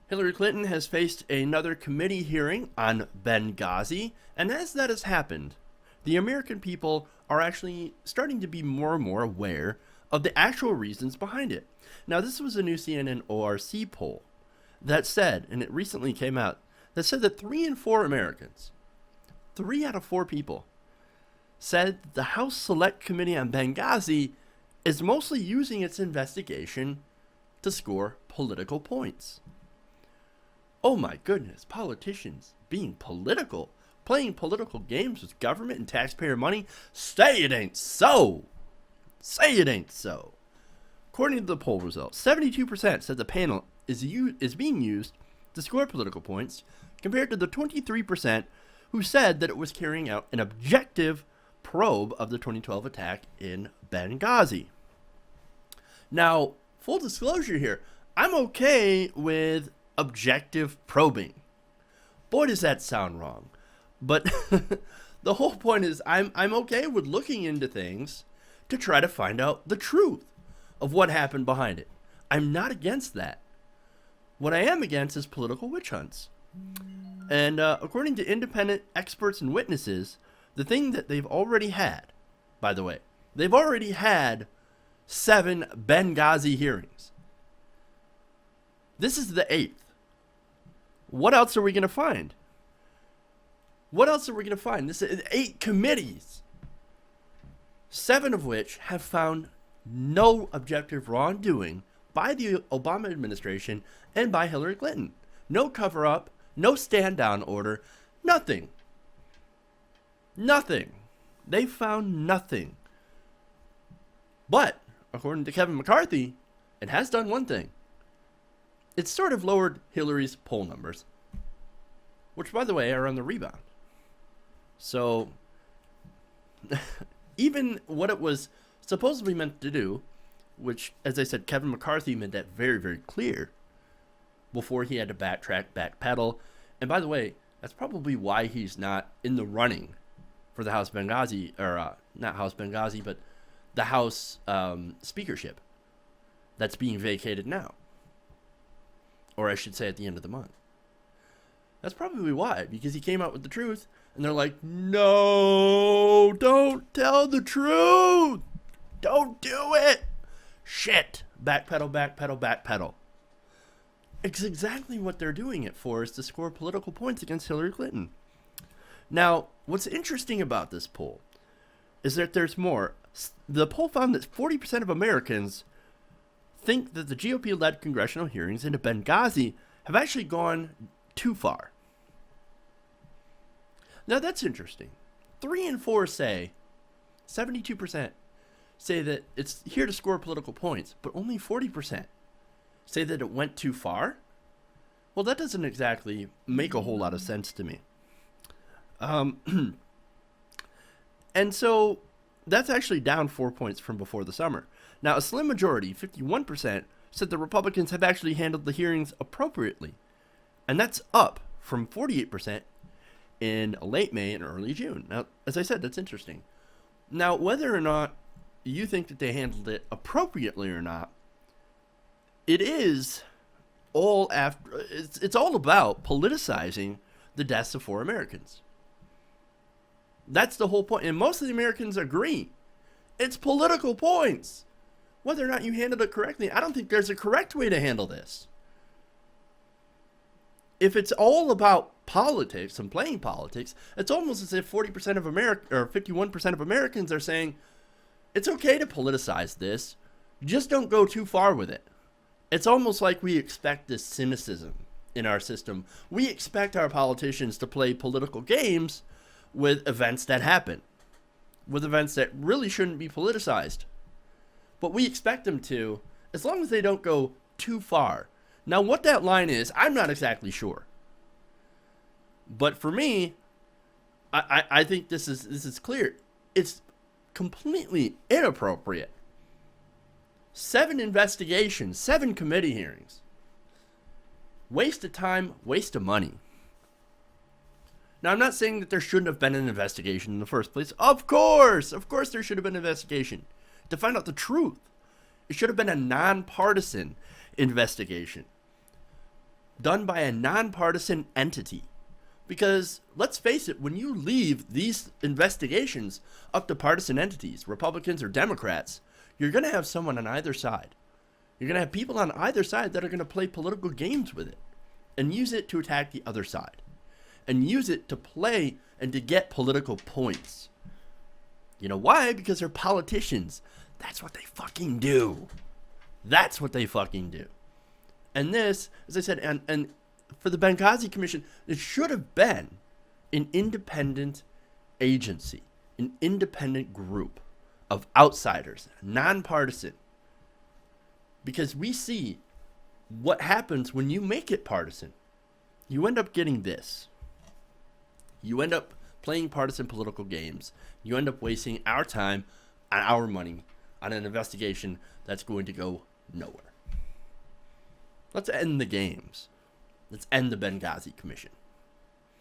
Hillary Clinton has faced another committee hearing on Benghazi, and as that has happened, the American people are actually starting to be more and more aware of the actual reasons behind it. Now, this was a new CNN ORC poll that said, and it recently came out, that said that 3 in 4 Americans, 3 out of 4 people, said the House Select Committee on Benghazi is mostly using its investigation to score political points. Oh my goodness, politicians being political, playing political games with government and taxpayer money? Say it ain't so. Say it ain't so. According to the poll results, 72% said the panel is being used to score political points, compared to the 23% who said that it was carrying out an objective probe of the 2012 attack in Benghazi. Now, full disclosure here, I'm okay with objective probing. Boy, does that sound wrong. But the whole point is I'm okay with looking into things to try to find out the truth of what happened behind it. I'm not against that. What I am against is political witch hunts. And according to independent experts and witnesses, the thing that they've already had, by the way, they've already had 7 Benghazi hearings. This is the 8th. What else are we going to find? What else are we going to find? This is 8 committees, 7 of which have found no objective wrongdoing by the Obama administration and by Hillary Clinton. No cover-up, no stand-down order, nothing. Nothing. They found nothing. But, according to Kevin McCarthy, it has done one thing. It's sort of lowered Hillary's poll numbers, which, by the way, are on the rebound. So, even what it was supposedly meant to do, which, as I said, Kevin McCarthy made that very, very clear before he had to backpedal. And by the way, that's probably why he's not in the running for the House Benghazi, or not House Benghazi, but the House speakership that's being vacated now. Or I should say at the end of the month. That's probably why, because he came out with the truth, and they're like, no, don't tell the truth. Don't do it. Shit. Backpedal, backpedal, backpedal. It's exactly what they're doing it for, is to score political points against Hillary Clinton. Now, what's interesting about this poll is that there's more. The poll found that 40% of Americans think that the GOP-led congressional hearings into Benghazi have actually gone too far. Now, that's interesting. 3 in 4 say, 72% say that it's here to score political points, but only 40% say that it went too far. Well, that doesn't exactly make a whole lot of sense to me. And so that's actually down 4 points from before the summer. Now, a slim majority, 51%, said the Republicans have actually handled the hearings appropriately. And that's up from 48% in late May and early June. Now, as I said, that's interesting. Now, whether or not you think that they handled it appropriately or not, it is all after. It's all about politicizing the deaths of 4 Americans. That's the whole point. And most of the Americans agree. It's political points. Whether or not you handled it correctly, I don't think there's a correct way to handle this. If it's all about politics and playing politics, it's almost as if 40% of America, or 51% of Americans are saying, it's okay to politicize this, just don't go too far with it. It's almost like we expect this cynicism in our system. We expect our politicians to play political games with events that happen, with events that really shouldn't be politicized. But we expect them to, as long as they don't go too far. Now, what that line is, I'm not exactly sure. But for me, I think this is clear. It's completely inappropriate. 7 investigations, 7 committee hearings. Waste of time, waste of money. Now, I'm not saying that there shouldn't have been an investigation in the first place. Of course there should have been an investigation to find out the truth. It should have been a nonpartisan investigation. done by a nonpartisan entity. Because let's face it, when you leave these investigations up to partisan entities, Republicans or Democrats, you're going to have someone on either side. You're going to have people on either side that are going to play political games with it and use it to attack the other side and use it to play and to get political points. You know why? Because they're politicians. That's what they fucking do. That's what they fucking do. And this, as I said, and for the Benghazi Commission, it should have been an independent agency, an independent group of outsiders, nonpartisan. Because we see what happens when you make it partisan. You end up getting this. You end up playing partisan political games. You end up wasting our time and our money on an investigation that's going to go nowhere. Let's end the games. Let's end the Benghazi Commission.